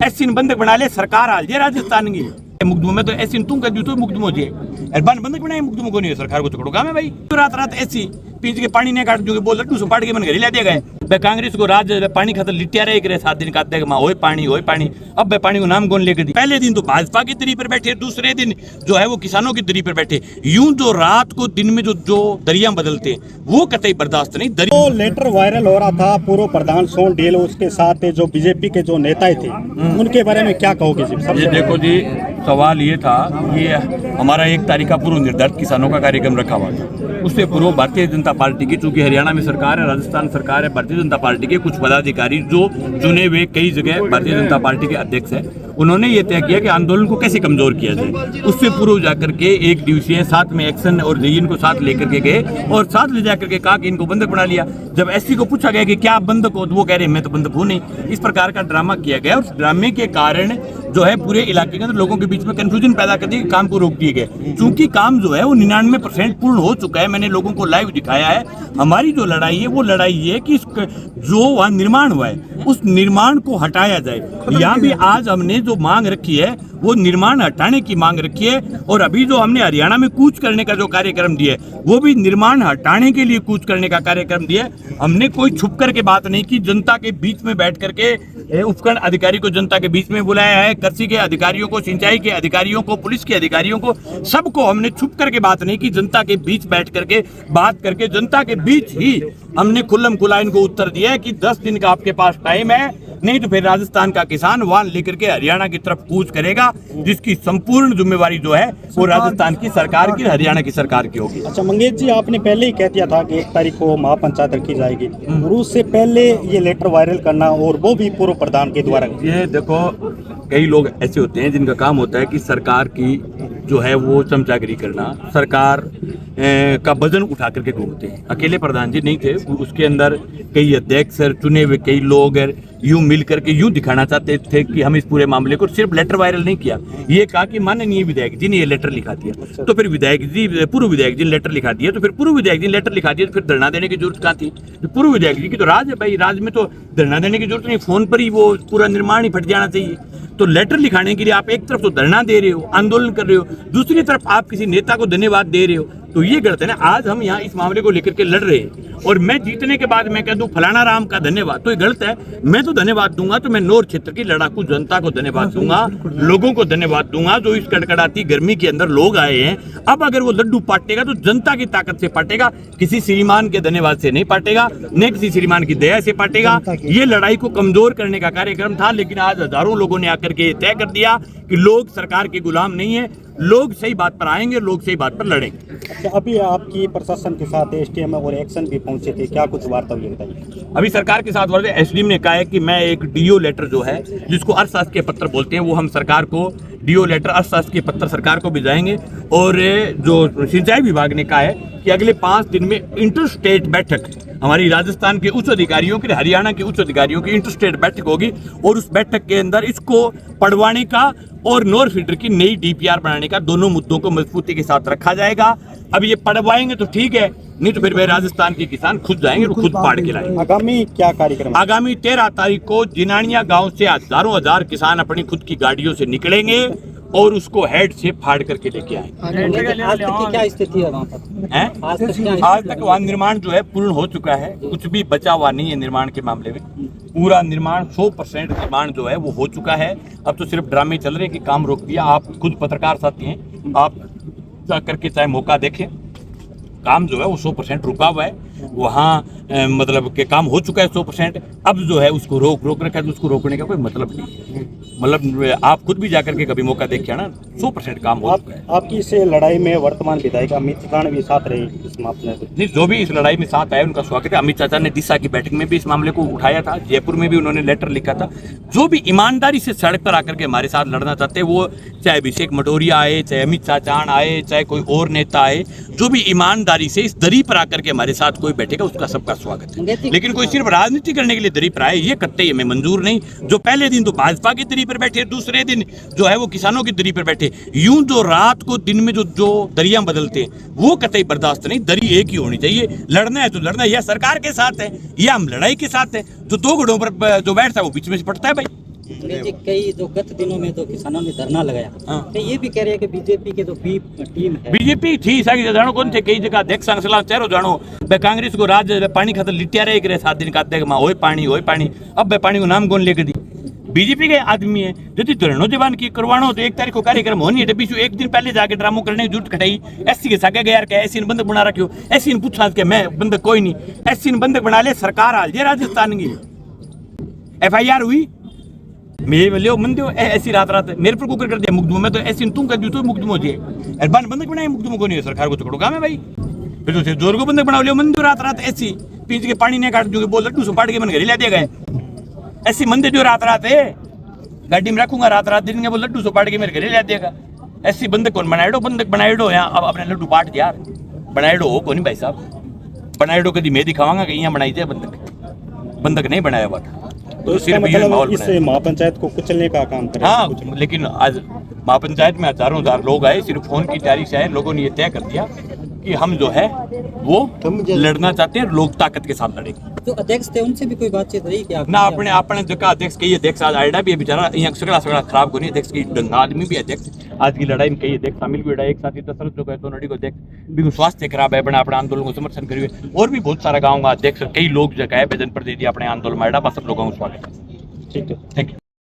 AC बंधक बना ले सरकार हाल जाए राजस्थान की मुकदमों में तो ऐसी तुम कर दी तो मुकदम हो जाए बंधक बनाए मुकदमों को नहीं है सरकार को चकड़ो काम है भाई। तो रात रात ऐसी पीछ के पानी नहीं काट जो बोल लड्डू से पाट के मन घर ला दिया गए कांग्रेस को राज पानी खाता लिटिया रहे करे 7 दिन काटते होए पानी अब पानी को नाम कौन लेकर दी। पहले दिन तो भाजपा की दरी पर बैठे, दूसरे दिन जो है वो किसानों की दरी पर बैठे। यूं जो रात को दिन में जो दरिया बदलते वो कतई बर्दाश्त नहीं। तो लेटर वायरल हो रहा था पूर्व प्रधान सोन डेल उसके साथ जो बीजेपी के जो नेता थे उनके बारे में क्या कहोगे जी? ये देखो जी, सवाल ये था, ये हमारा 1 तारीख का पूर्व निर्धारित किसानों का कार्यक्रम रखा हुआ था। उससे पूर्व भारतीय जनता पार्टी की, चूंकि हरियाणा में सरकार है, राजस्थान सरकार है, भारतीय जनता पार्टी के कुछ पदाधिकारी जो चुने हुए कई जगह भारतीय जनता पार्टी के अध्यक्ष है, उन्होंने ये तय किया कि आंदोलन को कैसे कमजोर किया जाए। उससे पूर्व जाकर के 1 दिवसीय साथ में एक्शन और जेईन को साथ लेकर के गए और साथ ले जाकर के कहा कि इनको बंधक बना लिया। जब एसपी को पूछा गया कि क्या आप बंधक हो, तो वो कह रहे मैं तो बंधक हूं नहीं। इस प्रकार का ड्रामा किया गया और उस ड्रामे के कारण जो है पूरे इलाके के अंदर लोगों के बीच में कंफ्यूजन पैदा कर दी, काम को रोक दिए गए। चूंकि काम जो है वो 99% पूर्ण हो चुका है, मैंने लोगों को लाइव दिखाया है। हमारी जो लड़ाई है वो लड़ाई है कि जो वहाँ निर्माण हुआ है उस निर्माण को हटाया जाए। यहाँ भी आज हमने जो मांग रखी है वो निर्माण हटाने की मांग रखी है और अभी जो हमने हरियाणा में कूच करने का जो कार्यक्रम दिया है वो भी निर्माण हटाने के लिए कूच करने का कार्यक्रम दिया है। हमने कोई छुप कर के बात नहीं की, जनता के बीच में बैठ करके उपखंड अधिकारी को जनता के बीच में बुलाया है, कृषि के अधिकारियों को, सिंचाई के अधिकारियों को, पुलिस के अधिकारियों को, सबको हमने छुप करके बात नहीं की, जनता के बीच बैठ करके बात करके जनता के बीच ही हमने खुल्लम खुला इनको उत्तर दिया है कि 10 दिन का आपके पास टाइम है, नहीं तो फिर राजस्थान का किसान वाहन लेकर के हरियाणा की तरफ कूच करेगा, जिसकी संपूर्ण जिम्मेवारी जो है वो राजस्थान की सरकार की, हरियाणा की सरकार की होगी। अच्छा मंगेश जी, आपने पहले ही कह दिया था कि 1 तारीख को महापंचायत रखी जाएगी और उससे पहले ये लेटर वायरल करना और वो भी पूर्व प्रधान के द्वारा। ये देखो, कई लोग ऐसे होते हैं जिनका काम होता है कि सरकार की जो है वो चमचागिरी करना, सरकार का वजन उठा करके घूमते हैं। अकेले प्रधान जी नहीं थे, उसके अंदर कई अध्यक्ष चुने हुए कई लोग यूं मिल करके यूं दिखाना चाहते थे कि हम इस पूरे मामले को सिर्फ लेटर वायरल नहीं किया, ये कहा कि माननीय विधायक जी ने ये लेटर लिखा दिया तो फिर विधायक जी, पूर्व विधायक जी ने लेटर लिखा दिया तो फिर पूर्व विधायक जी ने लेटर लिखा दिया तो फिर धरना देने की जरूरत कहाँ थी? पूर्व विधायक जी की तो राज है भाई, राज में तो धरना देने की जरूरत नहीं, फोन पर ही वो पूरा निर्माण ही फट जाना चाहिए। तो लेटर लिखाने के लिए आप एक तरफ तो धरना दे रहे हो, आंदोलन कर रहे हो, दूसरी तरफ आप किसी नेता को धन्यवाद दे रहे हो, तो ये गलत है ना। आज हम यहाँ इस मामले को लेकर के लड़ रहे हैं और मैं जीतने के बाद मैं कह दूं फलाना राम का धन्यवाद, तो ये गलत है। मैं तो धन्यवाद दूंगा तो मैं नौर क्षेत्र की लड़ाकू जनता को धन्यवाद दूंगा, लोगों को धन्यवाद दूंगा जो इस कड़कड़ाती गर्मी के अंदर लोग आए हैं। अब अगर वो लड्डू पाटेगा तो जनता की ताकत से पाटेगा, किसी श्रीमान के धन्यवाद से नहीं पाटेगा, न किसी श्रीमान की दया से पाटेगा। ये लड़ाई को कमजोर करने का कार्यक्रम था, लेकिन आज हजारों लोगों ने आकर के तय कर दिया कि लोग सरकार के गुलाम नहीं है, लोग सही बात पर आएंगे, लोग सही बात पर लड़ेंगे। अच्छा, अभी आपकी प्रशासन के साथ एसडीएम और एक्शन भी पहुंचे थे, क्या कुछ वार्ता हुई बताइए? अभी सरकार के साथ वार्ता, एसडीएम ने कहा है कि मैं एक डीओ लेटर जो है जिसको अर्थशास्त्र के पत्र बोलते हैं वो हम सरकार को डीओ लेटर, अर्थशास्त्र के पत्र सरकार को भिजवाएंगे। और जो सिंचाई विभाग ने कहा है कि अगले 5 दिन में इंटर स्टेट बैठक हमारी राजस्थान के उच्च अधिकारियों की, हरियाणा के उच्च अधिकारियों की इंटर स्टेट बैठक होगी और उस बैठक के अंदर इसको पढ़वाने का और नोर फीडर की नई डीपीआर बनाने का, दोनों मुद्दों को मजबूती के साथ रखा जाएगा। अब ये पढ़वाएंगे तो ठीक है, नहीं तो फिर वे राजस्थान के किसान खुद जाएंगे और खुद पाड़ के लाएंगे। आगामी क्या कार्यक्रम? आगामी 13 तारीख को जिनानिया गांव से हजारों हजार किसान अपनी खुद की गाड़ियों से निकलेंगे और उसको हेड से फाड़ करके लेके आएंगे। आज तक की क्या स्थिति है वहाँ पर? आज तक वहाँ निर्माण जो है पूर्ण हो चुका है, कुछ भी बचा हुआ नहीं है निर्माण के मामले में। पूरा निर्माण 100% निर्माण जो है वो हो चुका है। अब तो सिर्फ ड्रामे चल रहे हैं कि काम रोक दिया। आप खुद पत्रकार साथी हैं, आप जा करके चाहे मौका देखें, काम जो है वो 100% रुका हुआ है वहाँ, मतलब के काम हो चुका है 100%। अब जो है उसको रोक रखा है, तो उसको रोकने का कोई मतलब नहीं है। मतलब आप खुद भी जाकर के कभी मौका देखिए ना, 100% काम हो चुका है। आपकी इस लड़ाई में वर्तमान विधायक अमित चाचा भी साथ रहे इस मामले में? नहीं, जो भी इस लड़ाई में साथ आए उनका स्वागत है। अमित चाचा ने दिशा की बैठक में भी इस मामले को उठाया था, जयपुर में भी उन्होंने लेटर लिखा था। जो भी ईमानदारी से सड़क पर आकर के हमारे साथ लड़ना चाहते हैं, वो चाहे अभिषेक मटोरिया आए, चाहे अमित चाचान आए, चाहे कोई और नेता आए, जो भी ईमानदारी से इस दरी पर आकर के हमारे साथ कोई बैठेगा उसका सबका स्वागत है। लेकिन कोई सिर्फ राजनीति करने के लिए दरी पर आए, ये कतई हमें मंजूर नहीं। जो पहले दिन तो भाजपा की दरी पर बैठे, दूसरे दिन जो है वो किसानों की दरी पर बैठे, यूं जो रात को दिन में जो दरिया बदलते हैं वो कतई बर्दाश्त नहीं। दरी एक ही होनी चाहिए, लड़ना है तो लड़ना है, या सरकार के साथ है या हम लड़ाई के साथ है। जो 2 घोड़ों पर जो बैठता है वो बीच में से पड़ता है भाई। सुरेश जी, कई जो गत दिनों में जो किसानों ने धरना लगाया, हाँ। तो ये भी कह रहे हैं कि बीजेपी के जो बी टीम है, बीजेपी थी सागी जानो कौन थे कई जगह देख संसला चेहरो जानो बे कांग्रेस को राज पानी खातर लिटिया रहे करे 7 दिन का देख मा होय पानी अब बे पानी को नाम कौन लेके दी बीजेपी के आदमी है यदि धरणो जवान की करवानो तो 1 तारीख को कार्यक्रम होनी है बीच 1 दिन पहले जाके ड्रामो करने की जरूरत खटाई एससी के सागे गया के एससी ने बंधक बना रखियो एससी ने पूछा कि मैं बंधक कोई नहीं एससी ने बंधक बना ले सरकार हाल जे राजस्थान की एफआईआर हुई मैं बोलियो मन दियो ऐसी रात मेरे पर कुकर कर दिया मुकदमा में तो ऐसी तुम कर दियो तो मुकदमा हो जाए अरबान बंधक बनाए मुकदमा को नहीं है सरकार को तो काम है भाई फिर तो जोर को बंधक बना लियो मन दियो रात ऐसी पीछ के पानी नहीं काट जो बोल लड्डू से पाट के मन घर ला दिया गए ऐसी मन दे जो रात है गाड़ी में रखूंगा रात दिन के वो लड्डू से पाट के मेरे घर ला देगा ऐसी बंधक कौन बनाएडो बंधक बनाएडो यहाँ अब अपने लड्डू पाट दिया बनाएडो हो कौन भाई साहब बनाएडो कभी मैं दिखावांगा कि यहाँ बनाई थे बंधक नहीं बनाया हुआ तो इसका मतलब इस महापंचायत को कुचलने का काम करें। हाँ लेकिन आज महापंचायत में हजारों हजार लोग आए सिर्फ फोन की तैयारी से आए लोगों ने ये तय कर दिया कि हम जो है वो लड़ना चाहते हैं लोक ताकत के साथ लड़ेंगे जो अध्यक्ष थे उनसे भी कोई बातचीत रही कि आप ना अपने जगह अध्यक्ष कई अध्यक्ष आज आइडा भी है बेचारा यहाँ सगड़ा खराब को नहीं अध्यक्ष की डंगा आदमी भी अध्यक्ष आज की लड़ाई में कई अध्यक्ष शामिल भी एक साथी दशरथ जो कहते नडी को अध्यक्ष भी स्वास्थ्य खराब है अपने आंदोलन को समर्थन करिए और भी बहुत सारा गाँव का अध्यक्ष कई लोग जगह है जनप्रतिनिधि अपने आंदोलन में आइडा बस सब लोगों को स्वागत ठीक है। Thank you.